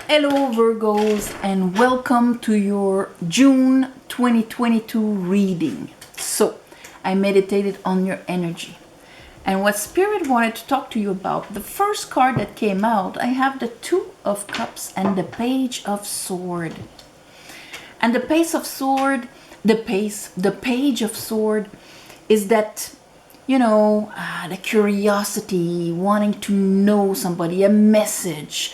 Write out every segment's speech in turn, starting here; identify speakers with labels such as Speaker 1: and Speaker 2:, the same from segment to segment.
Speaker 1: Hello Virgos, and welcome to your June 2022 reading. So I meditated on your energy and what Spirit wanted to talk to you about. The first card that came out, I have the Two of Cups and the Page of Sword. And the Page of Sword is that, the curiosity, wanting to know somebody, a message,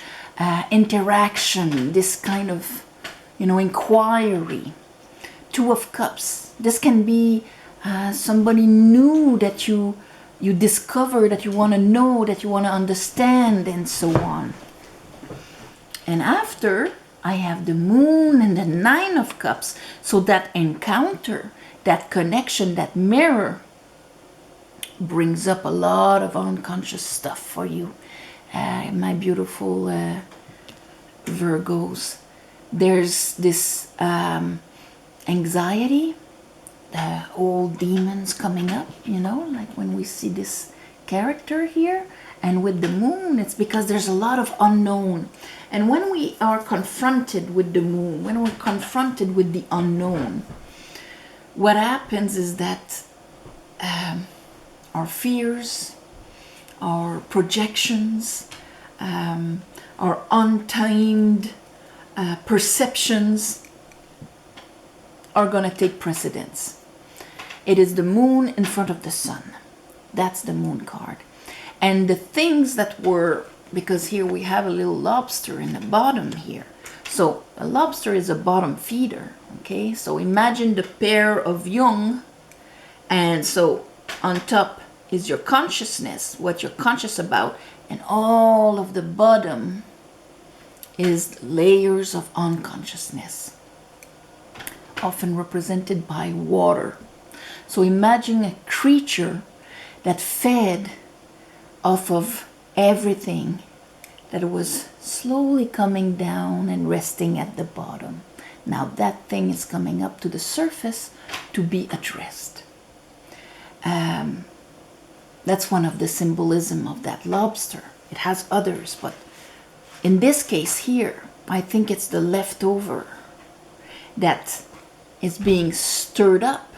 Speaker 1: interaction, this kind of, inquiry. Two of Cups. This can be somebody new that you discover, that you want to know, that you want to understand, and so on. And after, I have the Moon and the Nine of Cups. So that encounter, that connection, that mirror brings up a lot of unconscious stuff for you, my beautiful Virgos. There's this anxiety, old demons coming up, like when we see this character here. And with the Moon, it's because there's a lot of unknown. And when we are confronted with the Moon, when we're confronted with the unknown, what happens is that our fears, our projections, our untamed perceptions are going to take precedence. It is the Moon in front of the Sun. That's the Moon card. And the things that were, because here we have a little lobster in the bottom here. So a lobster is a bottom feeder, okay? So imagine the pair of young, and so on top is your consciousness, what you're conscious about, and all of the bottom is layers of unconsciousness, often represented by water. So imagine a creature that fed off of everything that was slowly coming down and resting at the bottom. Now that thing is coming up to the surface to be addressed. That's one of the symbolism of that lobster. It has others, but in this case here, I think it's the leftover that is being stirred up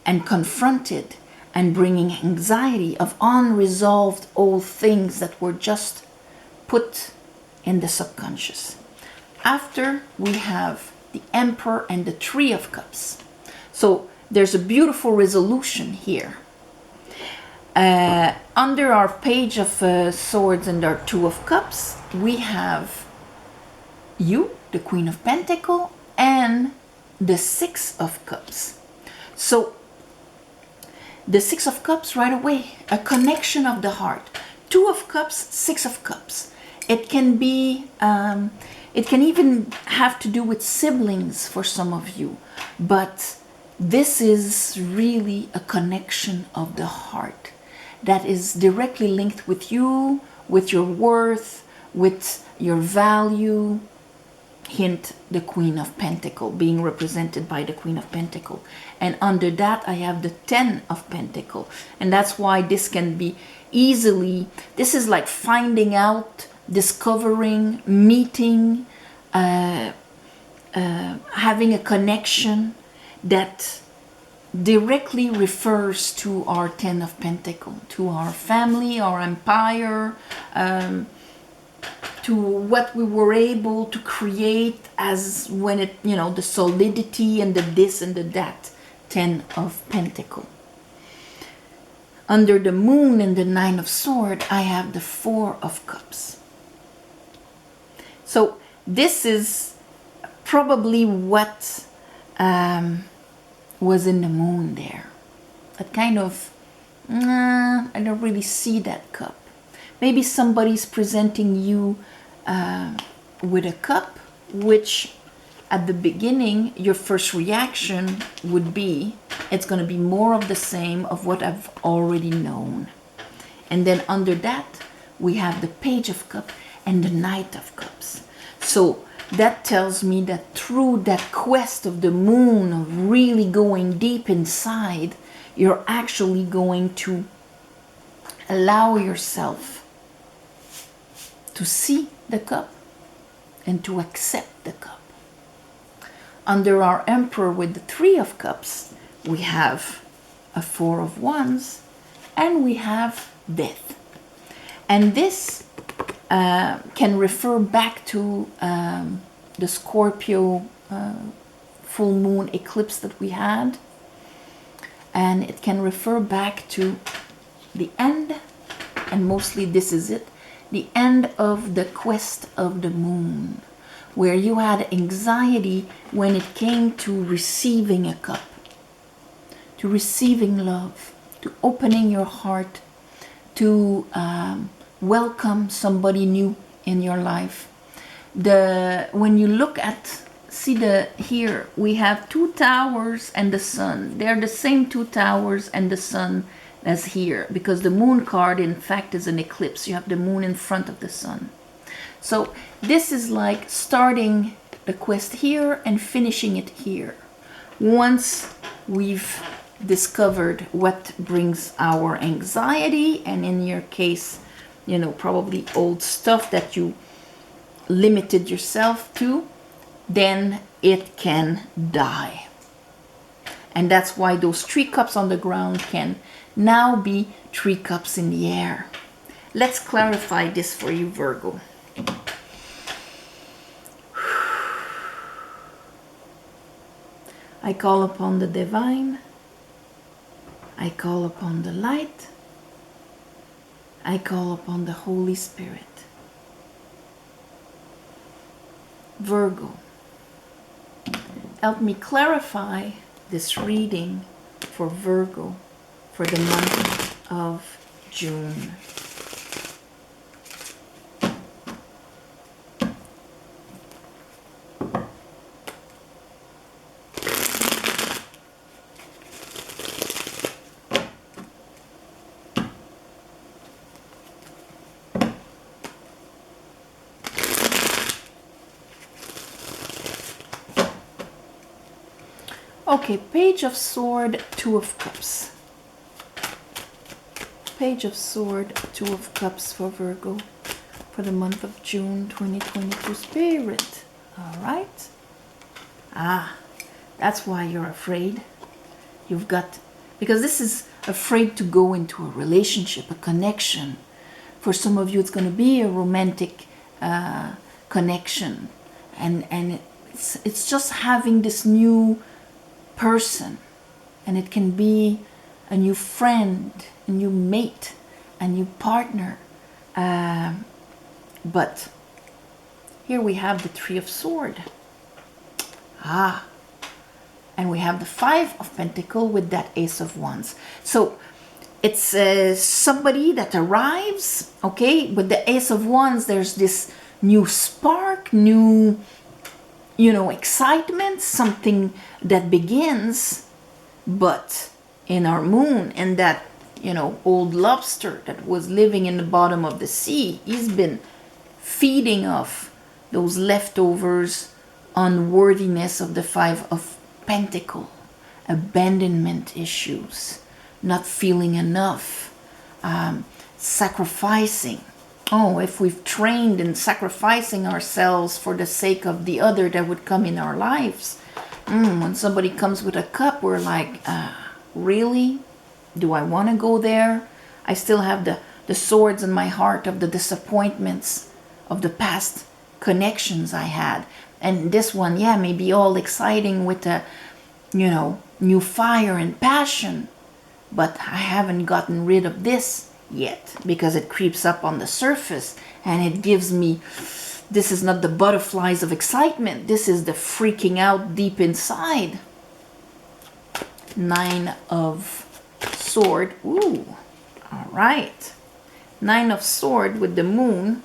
Speaker 1: and confronted and bringing anxiety of unresolved old things that were just put in the subconscious. After, we have the Emperor and the Three of Cups. So there's a beautiful resolution here. Under our Page of Swords and our Two of Cups, we have you, the Queen of Pentacles, and the Six of Cups. So the Six of Cups, right away, a connection of the heart. Two of Cups, Six of Cups. It can be, it can even have to do with siblings for some of you. But this is really a connection of the heart that is directly linked with you, with your worth, with your value. Hint, the Queen of Pentacles, being represented by the Queen of Pentacles. And under that, I have the Ten of Pentacles. And that's why this can be easily, this is like finding out, discovering, meeting, having a connection that directly refers to our Ten of Pentacles, to our family, our empire, to what we were able to create as when it, the solidity and the this and the that. Ten of Pentacles. Under the Moon and the Nine of Swords, I have the Four of Cups. So this is probably what was in the Moon there. That kind of, I don't really see that cup. Maybe somebody's presenting you with a cup, which at the beginning, your first reaction would be, it's going to be more of the same of what I've already known. And then under that, we have the Page of Cups and the Knight of Cups. So that tells me that through that quest of the Moon, of really going deep inside, you're actually going to allow yourself to see the cup, and to accept the cup. Under our Emperor with the Three of Cups, we have a Four of Wands, and we have death. And this can refer back to the Scorpio full moon eclipse that we had. And it can refer back to the end, and mostly this is it, the end of the quest of the moon, where you had anxiety when it came to receiving a cup, to receiving love, to opening your heart, to welcome somebody new in your life. When you look at, see here we have two towers and the sun. They're the same two towers and the sun as here, because the moon card in fact is an eclipse. You have the moon in front of the sun. So this is like starting the quest here and finishing it here. Once we've discovered what brings our anxiety, and in your case, you know, probably old stuff that you limited yourself to, then it can die. And that's why those 3 cups on the ground can now be 3 cups in the air. Let's clarify this for you, Virgo. I call upon the divine. I call upon the light. I call upon the Holy Spirit. Virgo, help me clarify this reading for Virgo for the month of June. Okay, Page of Sword, Two of Cups. Page of Sword, Two of Cups for Virgo for the month of June 2022. Spirit. All right. That's why you're afraid. You've got, because this is afraid to go into a relationship, a connection. For some of you, it's going to be a romantic connection. And it's just having this new person, and it can be a new friend, a new mate, a new partner, but here we have the Three of Swords, and we have the Five of Pentacles with that Ace of Wands. So it's somebody that arrives, okay, with the Ace of Wands. There's this new spark, new, you know, excitement, something that begins. But in our moon, and that, you know, old lobster that was living in the bottom of the sea, he's been feeding off those leftovers, unworthiness of the Five of Pentacles, abandonment issues, not feeling enough, sacrificing. Oh, if we've trained in sacrificing ourselves for the sake of the other that would come in our lives, when somebody comes with a cup, we're like, really? Do I want to go there? I still have the swords in my heart of the disappointments of the past connections I had. And this one, yeah, may be all exciting with a, you know, new fire and passion, but I haven't gotten rid of this yet, because it creeps up on the surface and it gives me, this is not the butterflies of excitement, this is the freaking out deep inside. Nine of Sword. Ooh, all right. Nine of Sword with the moon,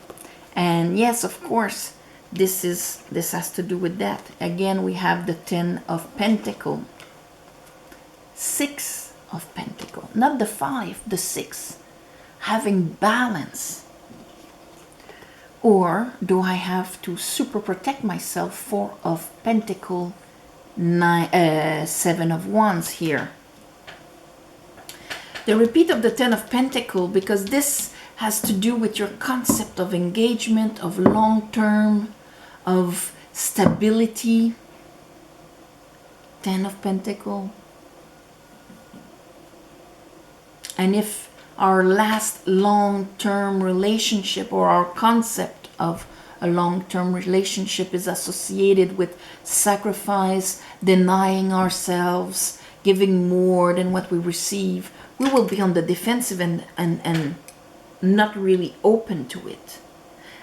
Speaker 1: and yes, of course, this has to do with that. Again, we have the Ten of Pentacles, Six of Pentacles, not the Five, the Six. Having balance. Or do I have to super protect myself? Four of Pentacles, Seven of Wands here. The repeat of the Ten of Pentacles, because this has to do with your concept of engagement, of long-term, of stability. 10 of Pentacles. And if our last long-term relationship, or our concept of a long-term relationship, is associated with sacrifice, denying ourselves, giving more than what we receive, we will be on the defensive and not really open to it.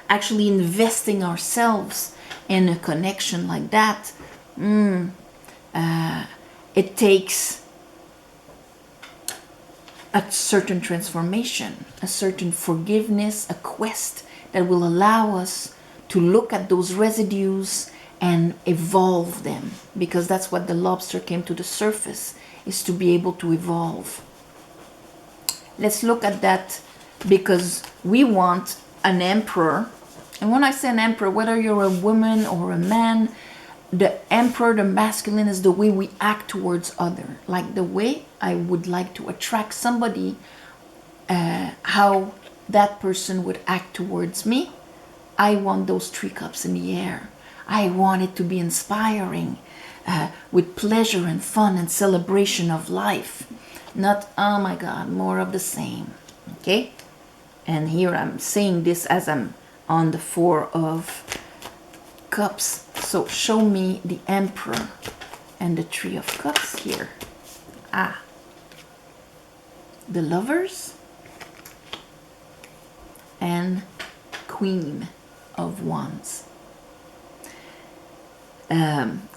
Speaker 1: Actually investing ourselves in a connection like that, it takes a certain transformation, a certain forgiveness, a quest that will allow us to look at those residues and evolve them, because that's what the lobster came to the surface, is to be able to evolve. Let's look at that, because we want an emperor. And when I say an emperor, whether you're a woman or a man, the emperor, the masculine, is the way we act towards other. Like the way I would like to attract somebody, how that person would act towards me. I want those 3 cups in the air. I want it to be inspiring, with pleasure and fun and celebration of life. Not, oh my God, more of the same. Okay? And here I'm saying this as I'm on the 4 of Cups. So show me the Emperor and the 3 of Cups here. The Lovers and Queen of Wands.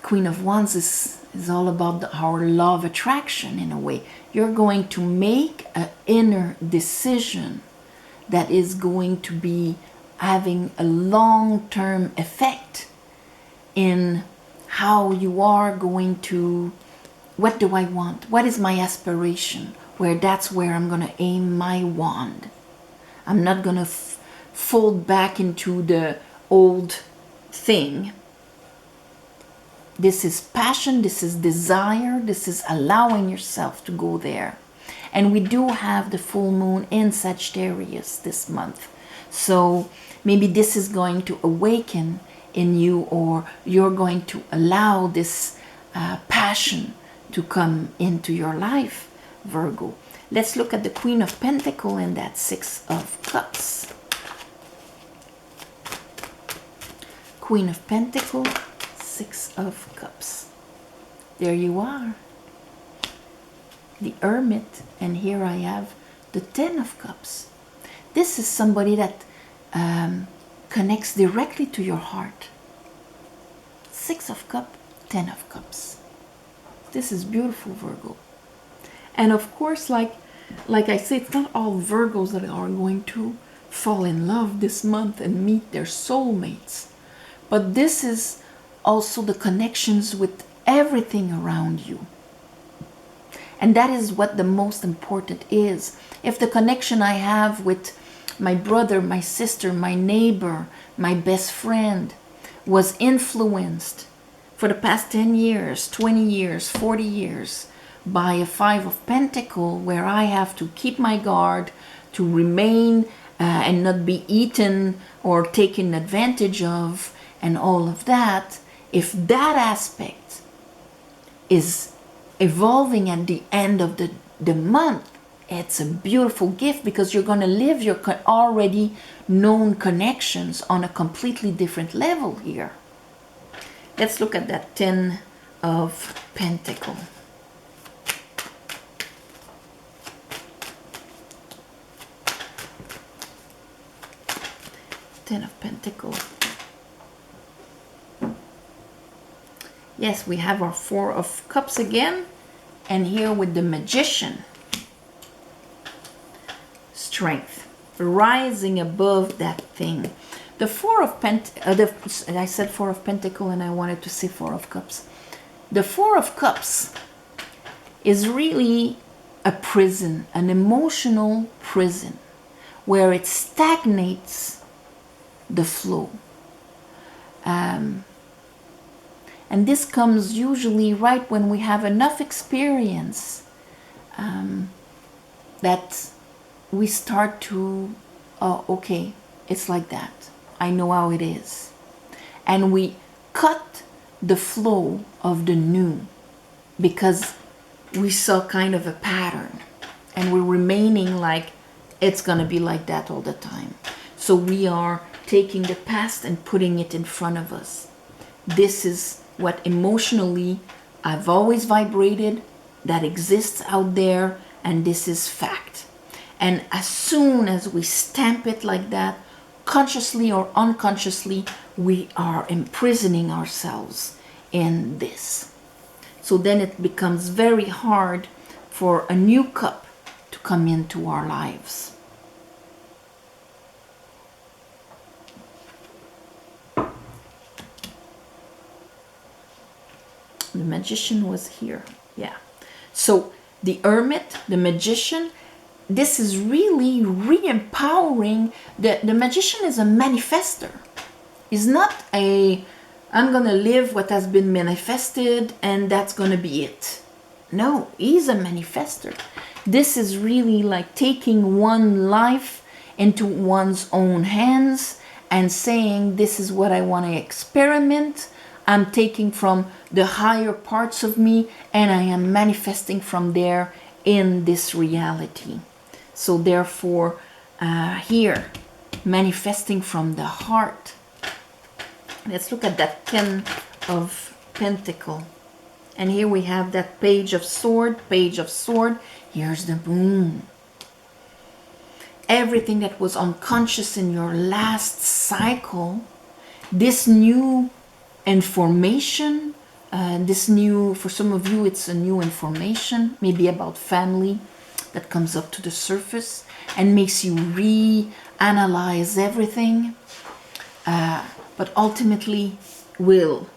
Speaker 1: Queen of Wands is all about our law of attraction in a way. You're going to make an inner decision that is going to be having a long-term effect in how you are going to, what do I want? What is my aspiration? That's where I'm going to aim my wand. I'm not going to fold back into the old thing. This is passion, this is desire, this is allowing yourself to go there. And we do have the full moon in Sagittarius this month. So maybe this is going to awaken in you, or you're going to allow this passion to come into your life, Virgo. Let's look at the Queen of Pentacles and that 6 of Cups. Queen of Pentacles, 6 of Cups. There you are. The Hermit, and here I have the 10 of Cups. This is somebody that connects directly to your heart. 6 of Cups, 10 of Cups. This is beautiful, Virgo. And of course, like I say, it's not all Virgos that are going to fall in love this month and meet their soulmates. But this is also the connections with everything around you. And that is what the most important is. If the connection I have with my brother, my sister, my neighbor, my best friend was influenced for the past 10 years, 20 years, 40 years by a 5 of Pentacles, where I have to keep my guard, to remain and not be eaten or taken advantage of, and all of that. If that aspect is evolving at the end of the month, it's a beautiful gift, because you're going to live your already known connections on a completely different level here. Let's look at that 10 of Pentacles. 10 of Pentacles. Yes, we have our 4 of Cups again, and here with the Magician. Strength, rising above that thing. The 4 of I said 4 of Pentacles and I wanted to say 4 of Cups. The 4 of Cups is really a prison, an emotional prison, where it stagnates the flow. And this comes usually right when we have enough experience that we start to, oh, okay, it's like that. I know how it is. and we cut the flow of the new because we saw kind of a pattern, and we're remaining like it's going to be like that all the time. So we are taking the past and putting it in front of us. This is what emotionally I've always vibrated, that exists out there, and this is fact. And as soon as we stamp it like that, consciously or unconsciously, we are imprisoning ourselves in this. So then it becomes very hard for a new cup to come into our lives. The Magician was here. Yeah. So the Hermit, the Magician, this is really re-empowering. The Magician is a manifester. He's not a, I'm going to live what has been manifested and that's going to be it. No, he's a manifester. This is really like taking one life into one's own hands and saying, this is what I want to experiment. I'm taking from the higher parts of me and I am manifesting from there in this reality. So therefore, here, manifesting from the heart. Let's look at that 10 of Pentacles. And here we have that Page of Sword, Page of Sword. Here's the Moon. Everything that was unconscious in your last cycle, this new information, this new, for some of you it's a new information, maybe about family, that comes up to the surface and makes you reanalyze everything, but ultimately will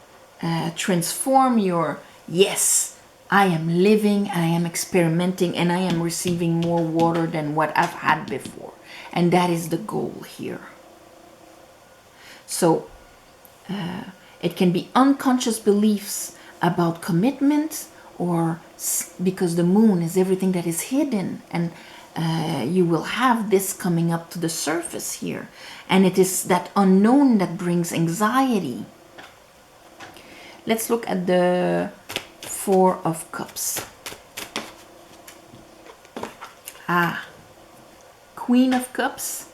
Speaker 1: transform your, yes, I am living, I am experimenting, and I am receiving more water than what I've had before. And that is the goal here. So it can be unconscious beliefs about commitment, or because the Moon is everything that is hidden, and you will have this coming up to the surface here, and it is that unknown that brings anxiety. Let's look at the Four of Cups. Queen of Cups,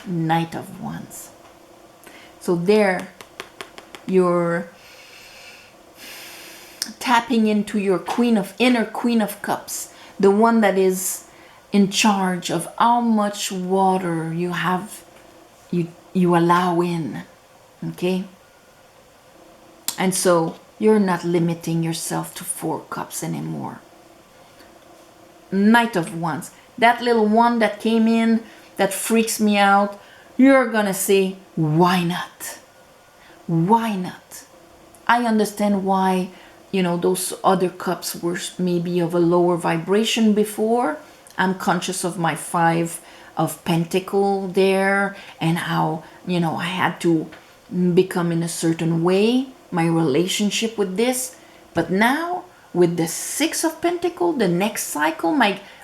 Speaker 1: Knight of Wands. So there you're tapping into your inner Queen of Cups, the one that is in charge of how much water you have, you allow in, okay? And so you're not limiting yourself to 4 cups anymore. Knight of Wands, that little one that came in that freaks me out, you're gonna say, why not? Why not? I understand why, you know, those other cups were maybe of a lower vibration before. I'm conscious of my 5 of Pentacles there, and how, you know, I had to become in a certain way, my relationship with this. But now with the 6 of Pentacles, the next cycle,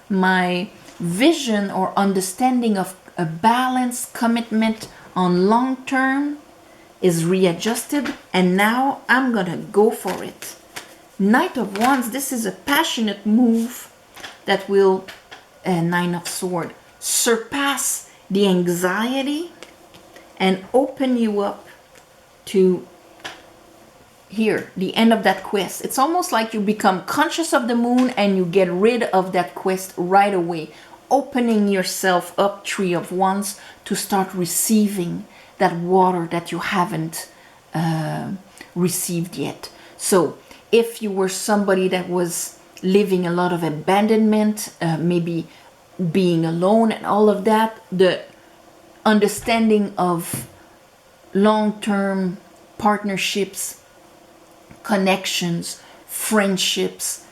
Speaker 1: my vision or understanding of a balanced commitment on long term is readjusted, and now I'm gonna go for it. Knight of Wands, this is a passionate move that will, 9 of Swords, surpass the anxiety and open you up to here, the end of that quest. It's almost like you become conscious of the Moon and you get rid of that quest right away, opening yourself up, 3 of Wands, to start receiving that water that you haven't received yet. So if you were somebody that was living a lot of abandonment, maybe being alone and all of that, the understanding of long-term partnerships, connections, friendships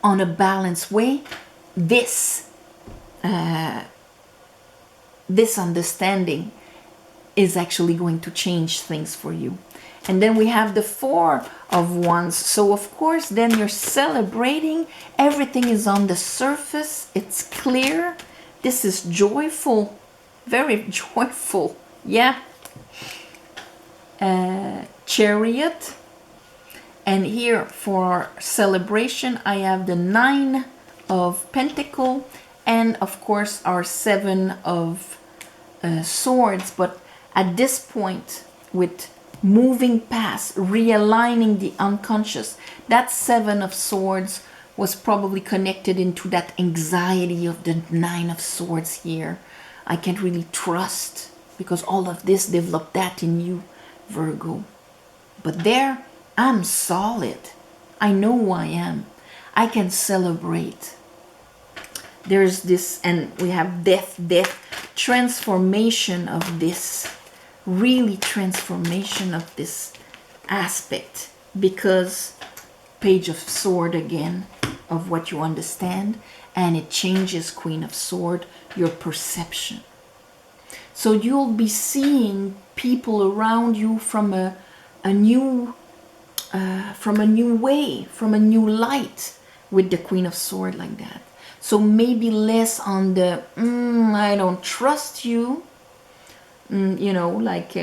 Speaker 1: on a balanced way, this understanding is actually going to change things for you. And then we have the 4 of Wands. So of course, then you're celebrating. Everything is on the surface. It's clear. This is joyful, very joyful. Yeah. Chariot. And here for celebration, I have the 9 of Pentacles and of course our 7 of Swords. But at this point, with moving past, realigning the unconscious, that 7 of Swords was probably connected into that anxiety of the 9 of Swords here. I can't really trust, because all of this developed that in you, Virgo. But there, I'm solid. I know who I am. I can celebrate. There's this, and we have death, transformation of this. Really transformation of this aspect. Because Page of Sword again, of what you understand. And it changes, Queen of Sword, your perception. So you'll be seeing people around you from a new way, from a new light, with the Queen of Sword like that. So maybe less on the I don't trust you, you know, like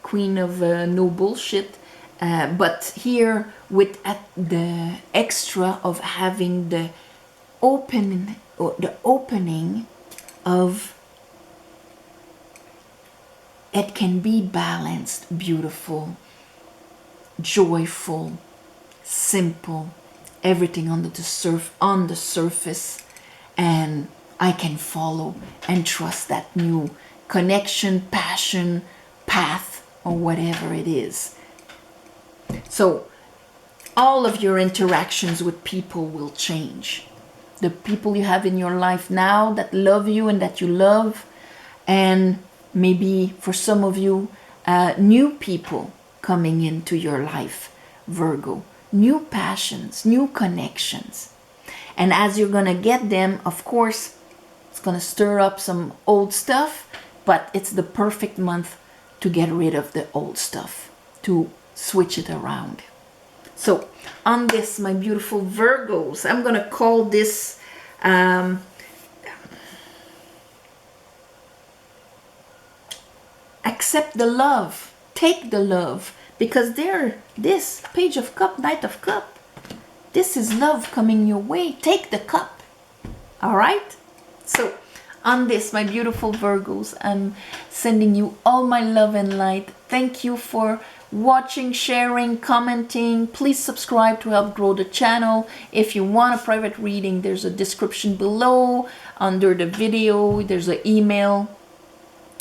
Speaker 1: Queen of no bullshit, but here with the extra of having the opening of it can be balanced, beautiful, joyful, simple, everything on the surface, and I can follow and trust that new connection, passion, path, or whatever it is. So all of your interactions with people will change. The people you have in your life now that love you and that you love, and maybe for some of you, new people coming into your life, Virgo. New passions, new connections. And as you're going to get them, of course, it's going to stir up some old stuff, but it's the perfect month to get rid of the old stuff, to switch it around. So on this, my beautiful Virgos, I'm going to call this accept the love, take the love, because this Page of Cup, Knight of Cup, this is love coming your way. Take the cup. All right? So on this, my beautiful Virgos, I'm sending you all my love and light. Thank you for watching, sharing, commenting. Please subscribe to help grow the channel. If you want a private reading, there's a description below. Under the video, there's an email.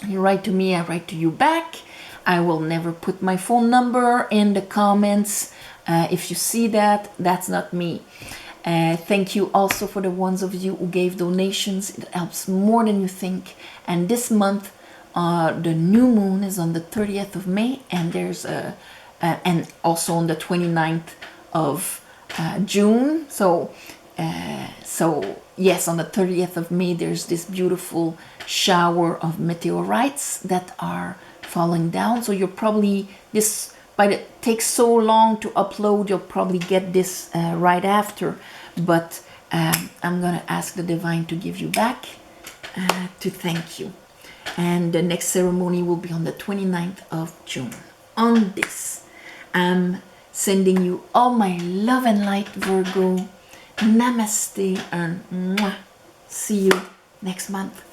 Speaker 1: You write to me, I write to you back. I will never put my phone number in the comments. If you see that, that's not me. Thank you also for the ones of you who gave donations. It helps more than you think. And this month, the new moon is on the 30th of May, and there's and also on the 29th of June. So yes, on the 30th of May, there's this beautiful shower of meteorites that are falling down. So you're probably but it takes so long to upload, you'll probably get this right after. But I'm gonna ask the divine to give you back to thank you. And the next ceremony will be on the 29th of June. On this, I'm sending you all my love and light, Virgo. Namaste, and mwah. See you next month.